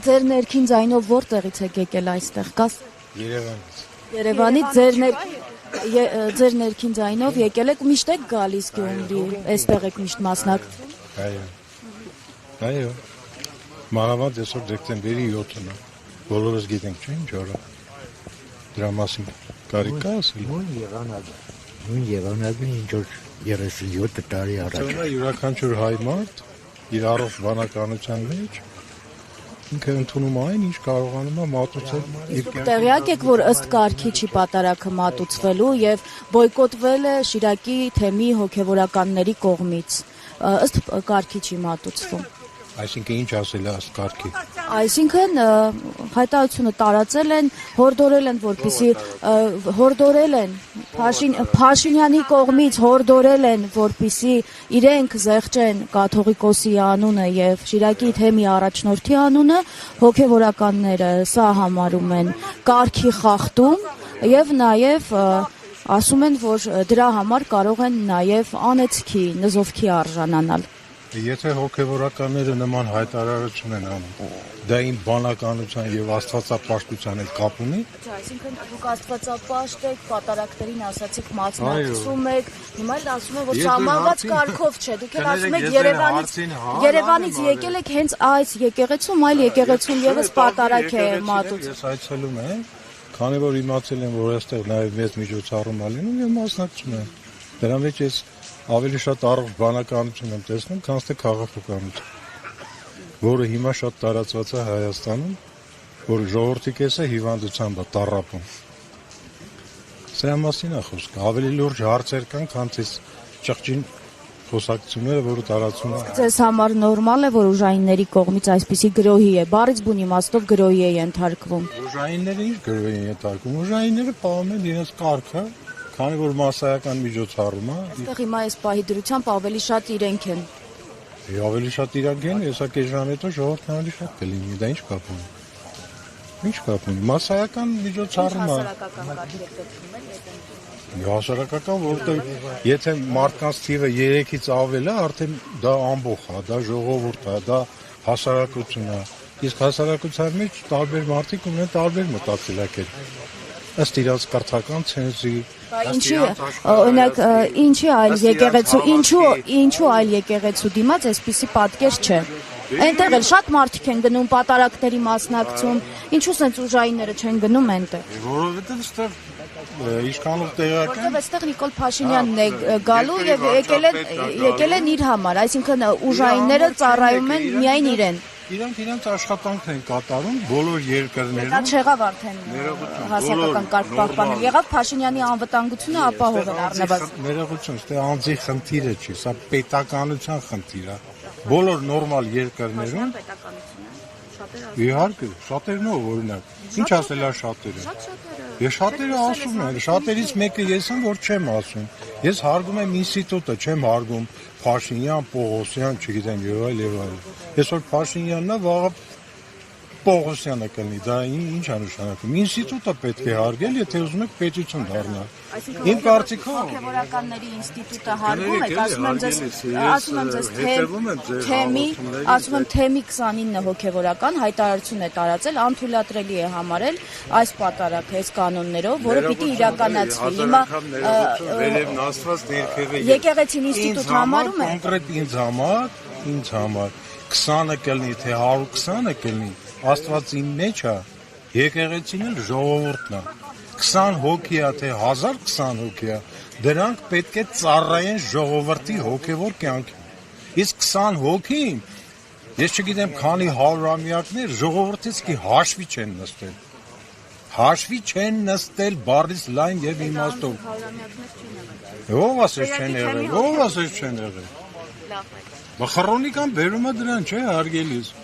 Ձեր ներքին ձայնով որտեղից եք եկել այստեղ, կաս։ Երևանից ձեր ներքին ձայնով եկել եք, միշտ եք գալիս Գյումրի, այստեղ եք միշտ մասնակցում։ Այո, մանավանդ այսօր դեկտեմբերի 7-ն է, բոլորս գիտենք, չէ՞, ինչ օր է, դրա մասին կարիք կա ասել։ Նույն եղանակին ինչ որ 37 տարի առաջ։ Դա յուրաքանչյուր հայ մարդ իր առողջ բանականության մեջ ինքը ընդունում այն, ինչ կարողանում է մատուցել։ Տեղյակ եք, որ ըստ կարգի չի պատարագը մատուցվելու եւ բոյկոտվել է Շիրակի թեմի հոգեվորականների կողմից։ Ըստ կարգի չի մատուցվում։ Այսինքն ինչ ասել է ըստ կարգի։ Այսինքն հայտարարությունը տարածել են, հորդորել են Փաշինյանի կողմից հորդորել են, որպեսզի իրենք զեղչեն կաթողիկոսի անունը եւ Շիրակի թեմի առաջնորդի անունը, հոգեվորականները սա համարում են կարգի խախտում եւ նաեւ ասում են, որ դրա համար կարող են նաեւ անեծքի, նզովքի արժանանալ։ Եթե հոգեվորականները նման հայտարարություն են անում, դա իմ բանականության եւ աստվածապաշտության հետ կապ ունի։ Այսինքն դուք աստվածապաշտ եք, պատարագներին ասացիք մասնակցում եք, հիմա էլ ասում են, որ սահմանված կարգով չէ, դուք էլ ասում եք Երևանից եկել եք հենց այս եկեղեցում, այլ եկեղեցում եւս պատարագ է մատուցում։ Ես այցելում եմ, քանի որ իմացել եմ, որ այստեղ նաեւ մեծ միջոցառում է լինում, եւ մասնակցում եմ։ Դրա մեջ ես ավելի շատ առողջ բանականություն եմ տեսնում, քան թե քաղաքականություն, որը հիմա շատ տարածված է Հայաստանում, որ ժողովրդի կեսը հիվանդությամբ է տառապում։ Սրա մասին է խոսքը, ավելի լուրջ հարցեր կան, քան թե ճղճին խոսակցությունները, որը տարածում է։ Ձեզ համար նորմալ է, որ ուժայինների կողմից այսպիսի գրոհի է, բառից բուն իմաստով գրոհի է ենթարկվում։ Ուժայինները ինչ գրոհի են ենթարկվում, ուժայինները պահում են իրենց կարգը, քանի որ մասսայական միջոցառում է։ Այստեղ հիմա այս պահի դրությամբ ավելի շատ իրենք են։ Ավելի շատ իրանք են, հեսա կես ժամ հետո ժողովրդն ավելի շատ կլինի, դա ինչ կապ ունի։ Ինչ կապ ունի, մասսայական միջոցառում է։ Հասարակական, որովհետև եթե մարդկանց թիվը 3-ից ավել է, արդեն դա ամբողջ է, դա ժողովուրդ է, դա հասարակություն է։ Իսկ հասարակության մեջ տարբեր մարդիկ ունեն տարբեր մտածելակերպ։ Ըստ իրաց կրթական ցենզի։ Օրինակ, ինչու այլ եկեղեցու դիմաց այսպիսի պատկեր չէ։ Այնտեղ էլ շատ մարդիկ են գնում պատարագների մասնակցում, ինչու սենց ուժայինները չեն գնում այնտեղ։ Որովհետև այստեղ ինչքանով տեղակ են։ Որտեղ այստեղ Նիկոլ Փաշինյանն է գալու եւ եկել են իր համար, այսինքն ուժայինները ծառայում են միայն իրեն։ Իրանք իրենց աշխատանքն են կատարում բոլոր երկրներում։ Դա չեղավ արդեն հասարակական կարգ պահպանել, եղավ Փաշինյանի անվտանգությունը ապահովել առնվազն։ Ներողություն, դա անձի խնդիրը չի, սա պետականության խնդիր է։ Բոլոր նորմալ երկրներում իհարկե, շատերն ով օրինակ։ Ինչ ասել է շատերը։ Ես շատերը ասում եմ, շատերից մեկը ես եմ, որ չեմ ասում։ Ես հարգում եմ ինստիտուտը, չեմ հարգում Փաշինյան, Պողոսյան, չգիտեմ եւ այլ։ Այսօր Փաշինյանն է, վաղը Պողոսյանը կլինի, դա ինչ է նշանակում։ Ինստիտուտը պետք է հարգել, եթե ուզում եք պետություն դառնալ։ Իմ կարծիքով հոգեվորականների ինստիտուտը հարգում եք, ասում եմ ձեզ թեմի 29 հոգեվորական հայտարարություն է տարածել, անթույլատրելի է համարել այս պատարագը, այս կանոններով, որը պիտի իրականացվի։ Հիմա եկեղեցին ինստիտուտ համարում է։ Կոնկրետ ինձ համար 20-ը կլինի, թե 120-ը կլինի, Աստված իմ մեջ է, եկեղեցին էլ ժողովուրդն է։ 20 հոգի է, թե 1020 հոգի է, դրանք պետք է ծառայեն ժողովրդի հոգևոր կյանքին։ Իսկ 20 հոգին, ես չգիտեմ քանի հարյուրամյակներ ժողովրդից հաշվի չեն նստել։ Հաշվի չեն նստել բառից լայն եւ իմաստով։ Ով ասես չեն եղել։ Բա խռոնիկան բերում է դրան, չէ՞, հարգելիս։